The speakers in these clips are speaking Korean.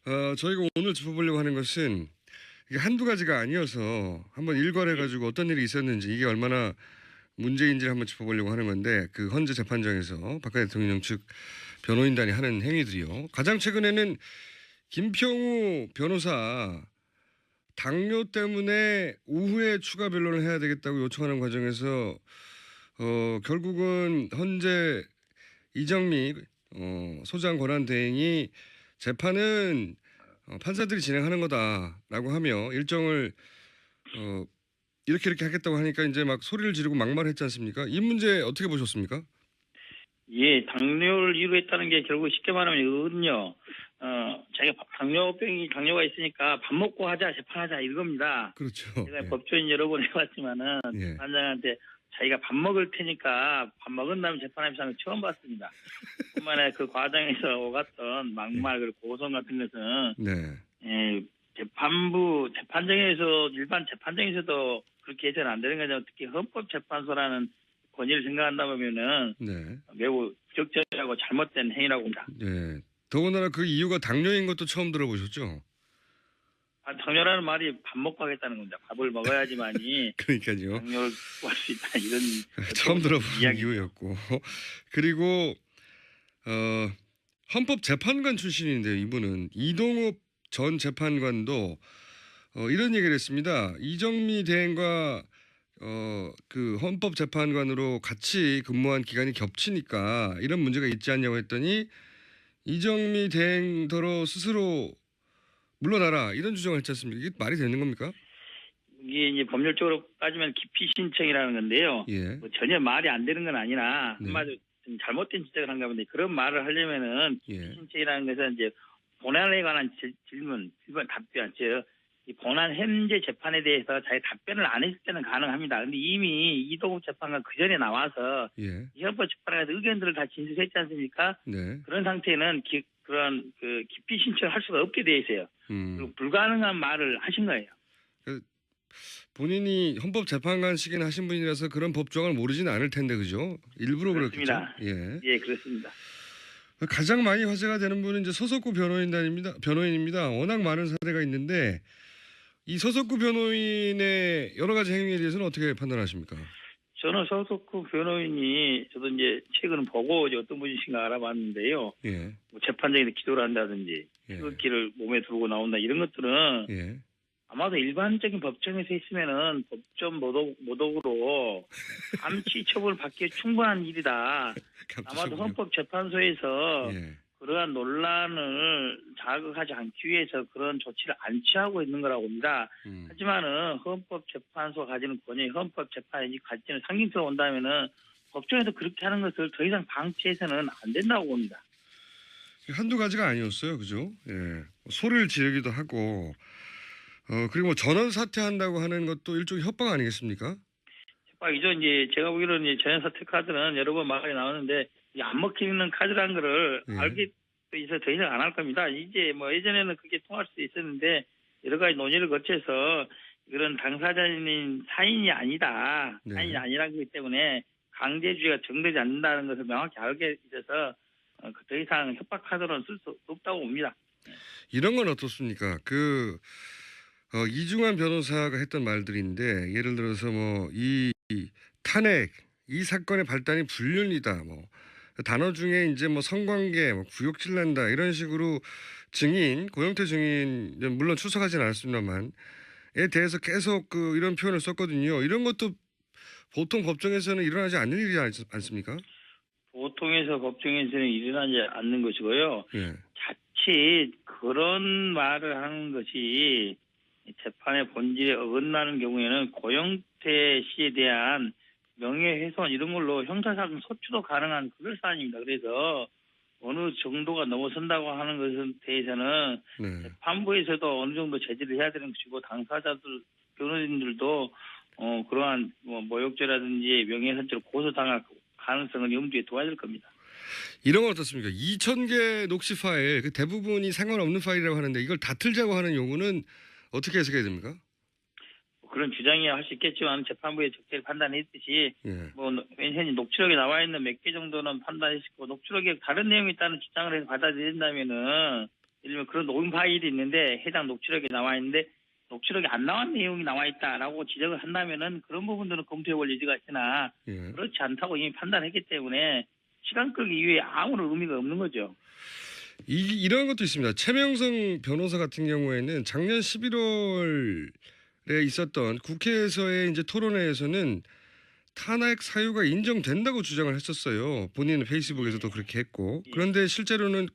저희가 오늘 짚어보려고 하는 것은 이게 한두 가지가 아니어서 한번 일괄해가지고 어떤 일이 있었는지 이게 얼마나 문제인지를 한번 짚어보려고 하는 건데 그 헌재 재판정에서 박근혜 대통령 측 변호인단이 하는 행위들이요. 가장 최근에는 김평우 변호사 당뇨 때문에 오후에 추가 변론을 해야 되겠다고 요청하는 과정에서 결국은 헌재 이정미 소장 권한대행이 재판은 판사들이 진행하는 거다라고 하며 일정을 이렇게 하겠다고 하니까 이제 막 소리를 지르고 막말했지 않습니까? 이 문제 어떻게 보셨습니까? 예, 당뇨를 이유했다는 게 결국 쉽게 말하면 이거거든요. 자기가 당뇨가 있으니까 밥 먹고 하자, 재판하자 이겁니다. 그렇죠. 제가 예. 법조인 여러 번 해봤지만은 예. 판장한테 자기가 밥 먹을 테니까 밥 먹은 다음에 재판하는 사람은 처음 봤습니다. 뿐만 아니라 그 과정에서 오갔던 막말 그리고 고성 같은 것은 네. 재판정에서 일반 재판정에서도 그렇게 해서는 안 되는 거죠. 특히 헌법재판소라는 권위를 생각한다면은 네. 매우 부적절하고 잘못된 행위라고 봅니다. 네. 더군다나 그 이유가 당뇨인 것도 처음 들어보셨죠? 당뇨라는 말이 밥 먹고 하겠다는 겁니다. 밥을 먹어야지만이 그러니까요. 당뇨를 구할 수 있다 이런 처음 들어본 이유였고 그리고 헌법재판관 출신인데요. 이분은 이동욱 전 재판관도 이런 얘기를 했습니다. 이정미 대행과 그 헌법재판관으로 같이 근무한 기간이 겹치니까 이런 문제가 있지 않냐고 했더니 이정미 대행더러 스스로 물러나라 이런 주장을 했지 않습니까? 이게 말이 되는 겁니까? 이게 이제 법률적으로 따지면 기피 신청이라는 건데요. 예. 뭐 전혀 말이 안 되는 건 아니라 네. 한마디로 좀 잘못된 지적을 한가 본데 그런 말을 하려면은 기피 신청이라는 것은 이제 본안에 관한 질문, 답변, 즉 이 본안 현재 재판에 대해서 자기 답변을 안 했을 때는 가능합니다. 그런데 이미 이동욱 재판관 그 전에 나와서 예. 이 헌법재판관에서 의견들을 다 진술했지 않습니까? 네. 그런 상태에는 그런 기피 신청을 할 수가 없게 돼 있어요. 그리고 불가능한 말을 하신 거예요. 본인이 헌법재판관식이나 하신 분이라서 그런 법조항을 모르지는 않을 텐데 그죠? 일부러 그렇습니다. 그렇겠죠? 예. 예, 그렇습니다. 가장 많이 화제가 되는 분은 이제 서석구 변호인입니다. 워낙 많은 사례가 있는데 이 서석구 변호인의 여러 가지 행위에 대해서는 어떻게 판단하십니까? 저는 서석구 변호인이 저도 이제 최근 보고 어떤 분이신가 알아봤는데요. 예. 뭐 재판장에서 기도를 한다든지 태극기를 몸에 두르고 나온다 이런 것들은 아마도 일반적인 법정에서 했으면은 법정 모독으로 암시 처벌을 받기에 충분한 일이다. 아마도 헌법재판소에서 그러한 논란을 자극하지 않기 위해서 그런 조치를 안 취하고 있는 거라고 봅니다. 하지만은 헌법재판소가 가지는 권위, 헌법재판이 가지는 상징성을 온다면은 법정에서 그렇게 하는 것을 더 이상 방치해서는 안 된다고 봅니다. 한두 가지가 아니었어요, 그죠? 예. 소리를 지르기도 하고, 그리고 뭐 전원 사퇴한다고 하는 것도 일종의 협박 아니겠습니까? 협박이죠. 이제 제가 보기로는 이제 전원 사퇴 카드는 여러 번 말이 나오는데 안 먹히는 카드라는 거를 알게 돼서 더 이상 안 할 겁니다. 이제 뭐 예전에는 그게 통할 수 있었는데 여러 가지 논의를 거쳐서 그런 당사자인 사인이 아니다. 사인이 아니라는 거기 때문에 강제주의가 정되지 않는다는 것을 명확히 알게 돼서 더 이상 협박 카드로는 쓸 수 없다고 봅니다. 이런 건 어떻습니까? 이중환 변호사가 했던 말들인데 예를 들어서 뭐 이 탄핵 이 사건의 발단이 불륜이다 뭐 단어 중에 이제 뭐 성관계 뭐 구역질 난다 이런 식으로 고영태 증인 물론 출석하지는 않았습니다만에 대해서 계속 이런 표현을 썼거든요. 이런 것도 보통 법정에서는 일어나지 않는 일이지 않습니까? 보통에서 법정에서는 일어나지 않는 것이고요. 자칫 그런 말을 하는 것이 재판의 본질에 어긋나는 경우에는 고영태 씨에 대한 명예훼손 이런 걸로 형사상 소추도 가능한 그런 사안입니다. 그래서 어느 정도가 넘어선다고 하는 것에 대해서는 재판부에서도 어느 정도 제지를 해야 되는 것이고 당사자들 변호인들도 그러한 뭐 모욕죄라든지 명예훼손죄로 고소당할 가능성을 염두에 둬야 될 겁니다. 이런 건 어떻습니까? 2,000개 녹취 파일 그 대부분이 상관없는 파일이라고 하는데 이걸 다 틀자고 하는 용어는 어떻게 해석해야 됩니까? 그런 주장이야 할 수 있겠지만 재판부의 적절히 판단했듯이 뭐 현재 녹취록에 나와 있는 몇 개 정도는 판단했고 녹취록에 다른 내용이 있다는 주장을 해서 받아들인다면은 예를 들면 그런 녹음 파일이 있는데 해당 녹취록이 나와 있는데 녹취록이 안 나온 내용이 나와 있다라고 지적을 한다면은 그런 부분들은 검토해 볼 여지가 있으나 예. 그렇지 않다고 이미 판단했기 때문에 시간 끌기 이외에 아무런 의미가 없는 거죠. 이런 것도 있습니다. 최명성 변호사 같은 경우에는 작년 11월에 있었던 국회에서의 이제 토론회에서는 탄핵 사유가 인정된다고 주장을 했었어요. 본인은 페이스북에서도 그렇게 했고. 그런데 실제로는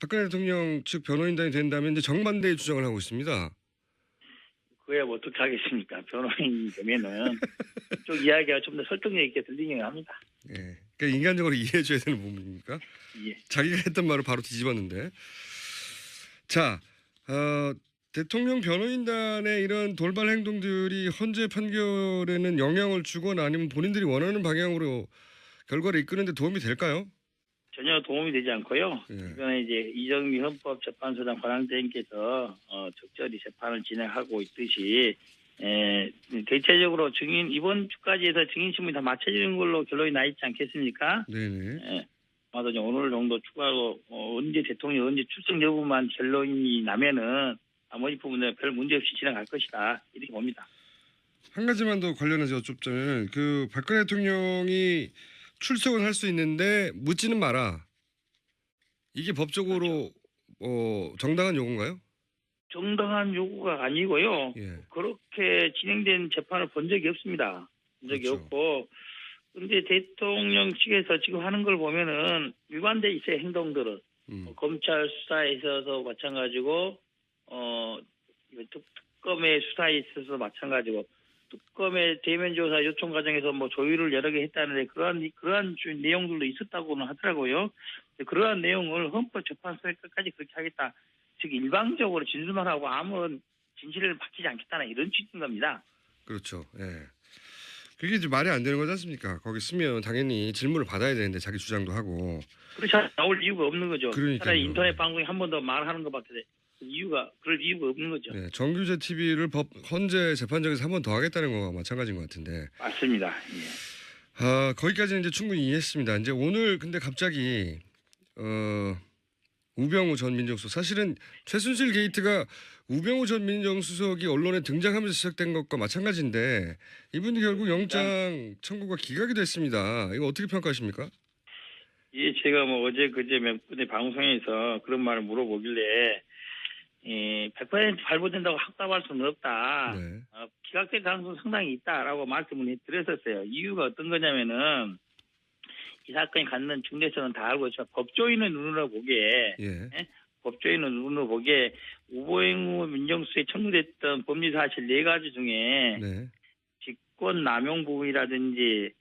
박근혜 대통령 측 변호인단이 된다면 이제 정반대의 주장을 하고 있습니다. 그야 뭐 어떻게 하겠습니까? 변호인이 되면은 쪽 이야기가 좀 더 설득력 있게 들리긴 합니다. 예. 그러니까 인간적으로 이해해줘야 되는 부분입니까? 예. 자기가 했던 말을 바로 뒤집었는데. 자, 대통령 변호인단의 이런 돌발 행동들이 헌재 판결에는 영향을 주거나 아니면 본인들이 원하는 방향으로 결과를 이끄는데 도움이 될까요? 전혀 도움이 되지 않고요. 예. 이번에 이제 이정미 헌법재판소장 관장님께서 적절히 재판을 진행하고 있듯이 대체적으로 이번 주까지 해서 증인 신문이 다 마쳐지는 걸로 결론이 나 있지 않겠습니까? 네네. 아마도 이제 오늘 정도 추가로 언제 대통령이 언제 출석 여부만 결론이 나면은 나머지 부분은 별 문제 없이 진행할 것이다 이렇게 봅니다. 한 가지만 더 관련해서 여쭙자면 그 박근혜 대통령이 출석은 할 수 있는데 묻지는 마라. 이게 법적으로 정당한 요구인가요? 정당한 요구가 아니고요. 예. 그렇게 진행된 재판을 본 적이 없습니다. 본 적이 그렇죠. 없고. 그런데 대통령 측에서 지금 하는 걸 보면은 위반돼 있어요, 행동들은. 검찰 수사에 있어서 마찬가지고, 특검의 수사에 있어서 마찬가지고, 특검의 대면 조사 요청 과정에서 뭐 조율을 여러 개 했다는데 그러한 내용들도 있었다고는 하더라고요. 그러한 내용을 헌법재판소에 끝까지 그렇게 하겠다. 즉 일방적으로 진술만 하고 아무런 진실을 밝히지 않겠다는 이런 취지인 겁니다. 그렇죠. 예. 그게 이제 말이 안 되는 거지 않습니까? 거기 쓰면 당연히 질문을 받아야 되는데 자기 주장도 하고. 그렇지 나올 이유가 없는 거죠. 그러니까요. 차라리 인터넷 방송에 한 번 더 말하는 것밖에 그럴 이유가 없는 거죠. 네, 정규제 TV를 헌재 재판정에서 한 번 더 하겠다는 거와 마찬가지인 것 같은데. 맞습니다. 예. 거기까지는 이제 충분히 이해했습니다. 이제 오늘 근데 갑자기 우병우 전 민정수석 사실은 최순실 게이트가 우병우 전 민정수석이 언론에 등장하면서 시작된 것과 마찬가지인데 이분이 결국 영장 청구가 기각이 됐습니다. 이거 어떻게 평가하십니까? 예, 제가 뭐 어제 그제 몇 분의 방송에서 그런 말을 물어보길래 100% 발부된다고 확답할 수는 없다. 네. 기각될 가능성이 상당히 있다라고 말씀을 드렸었어요. 이유가 어떤 거냐면은 이 사건이 갖는 중대성은 다 알고 있지만 법조인의 눈으로 보기에 법조인의 눈으로 보기에 우병우 민정수석에 청구됐던 법리 사실 4가지 중에 직권 남용 부분이라든지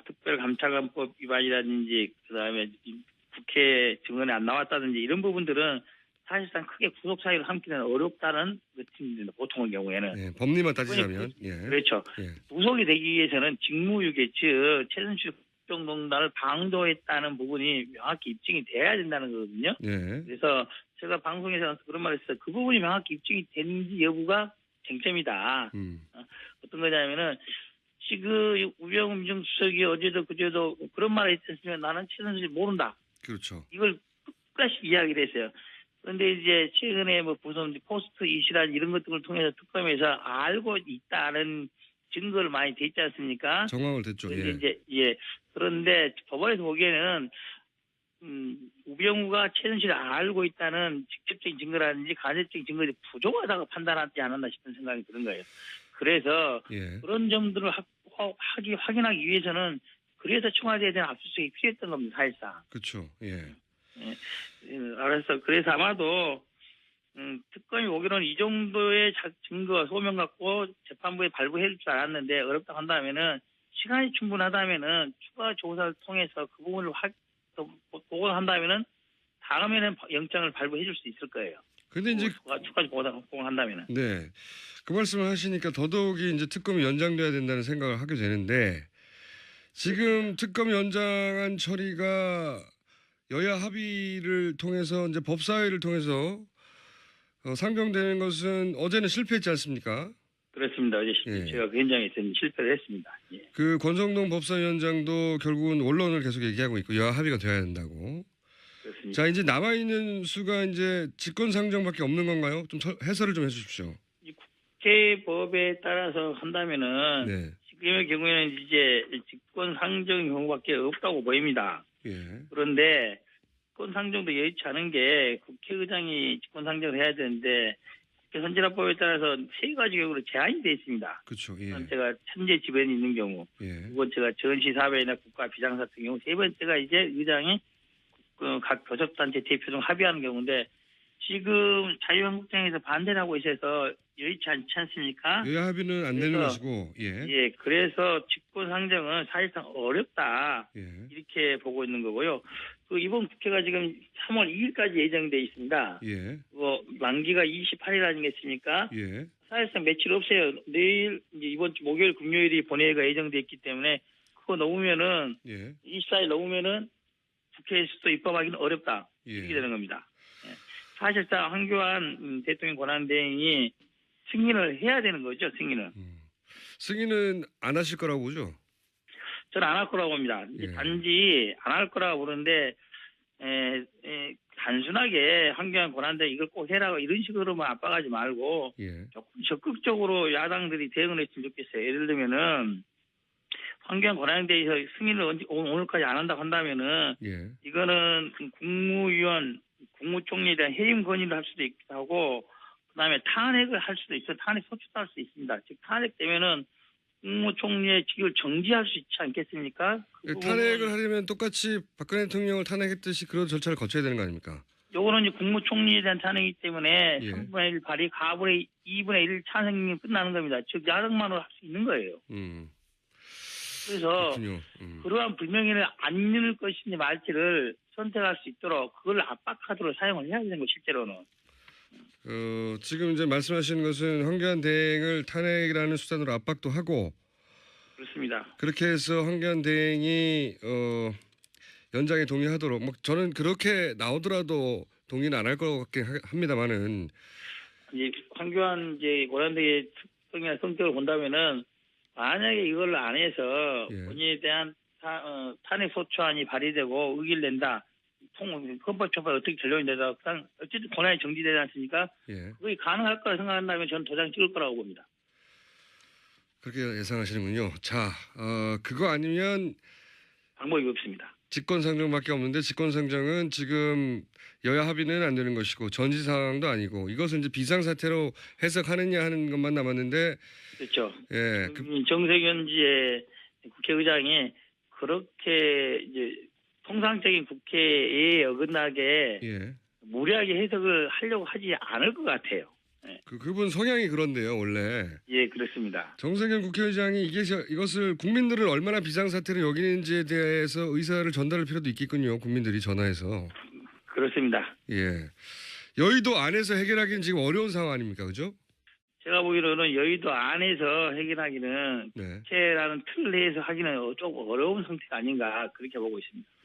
특별감찰관법 위반이라든지 그다음에 국회 증언에 안 나왔다든지 이런 부분들은 사실상 크게 구속 사유를 삼기는 어렵다는 것입니다. 보통의 경우에는. 법리만 따지자면. 그렇죠. 구속이 되기 위해서는 직무유기 즉 최순실 국정농단을 방조했다는 부분이 명확히 입증이 돼야 된다는 거거든요. 그래서 제가 방송에서 그런 말을 했어요. 그 부분이 명확히 입증이 되는지 여부가 쟁점이다. 어떤 거냐면은 지금 우병우 민정수석이 어제도 그제도 그런 말을 했으면 나는 최순실 모른다. 그렇죠. 이걸 끝까지 이야기를 했어요. 그런데 이제 최근에 뭐 무슨 포스트 이슈란 이런 것들을 통해서 특검에서 알고 있다는 증거를 많이 대 있지 않습니까? 정황을 댔죠. 그런데 그런데 법원에서 보기에는 우병우가 최순실을 알고 있다는 직접적인 증거라든지 간접적인 증거들이 부족하다고 판단하지 않았나 싶은 생각이 드는 거예요. 그래서 그런 점들을 확인하기 위해서는 그래서 청와대에 대한 압수수색이 필요했던 겁니다. 사실상. 그렇죠. 알았어. 그래서 아마도 특검이 오기로는 이 정도의 증거 소명 갖고 재판부에 발부해 줄 줄 알았는데 어렵다 한다면은 시간이 충분하다면은 추가 조사를 통해서 그 부분을 보고한다면은 다음에는 영장을 발부해 줄 수 있을 거예요. 근데 이제 추가 보고한다면은. 네. 그 말씀을 하시니까 더더욱이 이제 특검이 연장돼야 된다는 생각을 하게 되는데 지금 특검 연장안 처리가 여야 합의를 통해서 이제 법사위를 통해서 상정되는 것은 어제는 실패했지 않습니까? 그렇습니다. 어제 제가 그 현장에서 실패를 했습니다. 그 권성동 법사위원장도 결국은 원론을 계속 얘기하고 있고 여야 합의가 돼야 된다고. 그렇습니다. 그렇습니다. 자, 이제 남아 있는 수가 이제 직권상정밖에 없는 건가요? 좀 해설을 좀 해주십시오. 이 국회법에 따라서 한다면은 네. 지금의 경우에는 이제 직권상정 경우밖에 없다고 보입니다. 예. 그런데 직권상정도 여의치 않은 게 국회의장이 직권상정을 해야 되는데 국회 선진화법에 따라서 세 가지 경우로 제한이 되어 있습니다. 그렇죠. 예. 첫 번째가 천재 지변이 있는 경우, 예. 두 번째가 전시사회나 국가 비상사 같은 경우, 세 번째가 이제 의장이 각 교섭단체 대표 중 합의하는 경우인데 지금 자유한국당에서 반대를 하고 있어서 여의치 않지 않습니까? 여야 합의는 안 되는 그래서 것이고. 예. 예, 그래서 직권상정은 사실상 어렵다 예. 이렇게 보고 있는 거고요. 그 이번 국회가 지금 3월 2일까지 예정돼 있습니다. 예. 만기가 28일 아니겠습니까? 예. 사실상 며칠 없어요. 내일 이제 이번 주 목요일 금요일이 본회의가 예정돼 있기 때문에 그거 넘으면은 예. 24일 넘으면은 국회에서도 입법하기는 어렵다 이렇게 예. 되는 겁니다. 예. 사실상 황교안 대통령 권한대행이 승인을 해야 되는 거죠. 승인을. 승인은 안 하실 거라고 보죠? 저는 안 할 거라고 봅니다. 이제 예. 단지 안 할 거라고 보는데 단순하게 황교안 권한대행 이걸 꼭 해라고 이런 식으로만 압박하지 말고 예. 조금 적극적으로 야당들이 대응을 했으면 좋겠어요. 예를 들면은 황교안 권한대행에서 승인을 오늘까지 안 한다고 한다면은 예. 이거는 국무위원, 국무총리에 대한 해임 건의를 할 수도 있기도 하고 그다음에 탄핵을 할 수도 있어요. 탄핵 소추도 할 수 있습니다. 즉 탄핵되면은 국무총리의 직을 정지할 수 있지 않겠습니까? 그 탄핵을 하려면 똑같이 박근혜 대통령을 탄핵했듯이 그런 절차를 거쳐야 되는 거 아닙니까? 요거는 이제 국무총리에 대한 탄핵이기 때문에 예. 3분의 1 발의 가분의 2분의 1 찬성이 끝나는 겁니다. 즉 야당만으로 할 수 있는 거예요. 그래서 그렇군요. 그러한 불명예를 안 잃을 것인지 말지를 선택할 수 있도록 그걸 압박하도록 사용을 해야 되는 거 실제로는. 지금 이제 말씀하시는 것은 황교안 대행을 탄핵이라는 수단으로 압박도 하고 그렇습니다. 그렇게 해서 황교안 대행이 연장에 동의하도록 뭐 저는 그렇게 나오더라도 동의는 안 할 것 같긴 합니다만은 이제 황교안 이제 권한대행의 특성이나 성격을 본다면은 만약에 이걸 안 해서 예. 본인에 대한 탄핵 소추안이 발의되고 의기를 낸다. 헌법처벌 어떻게 결론이 되다. 어쨌든 권한이 정지되지 않습니까? 예. 그게 가능할 거라 생각한다면 저는 도장 찍을 거라고 봅니다. 그렇게 예상하시는군요. 자, 그거 아니면 방법이 없습니다. 직권상정밖에 없는데 직권상정은 지금 여야 합의는 안 되는 것이고 전시 상황도 아니고 이것은 이제 비상사태로 해석하느냐 하는 것만 남았는데 그렇죠. 예, 정세균지의 국회의장이 그렇게 이제 통상적인 국회에 어긋나게 예. 무리하게 해석을 하려고 하지 않을 것 같아요. 네. 그분 성향이 그런데요, 원래. 예, 그렇습니다. 정세균 국회의장이 이것을 국민들을 얼마나 비상사태로 여기는지에 대해서 의사를 전달할 필요도 있겠군요. 국민들이 전화해서. 그렇습니다. 예. 여의도 안에서 해결하기는 지금 어려운 상황 아닙니까, 그죠? 제가 보기로는 여의도 안에서 해결하기는 네. 국회라는 틀 내에서 하기는 조금 어려운 상태가 아닌가 그렇게 보고 있습니다.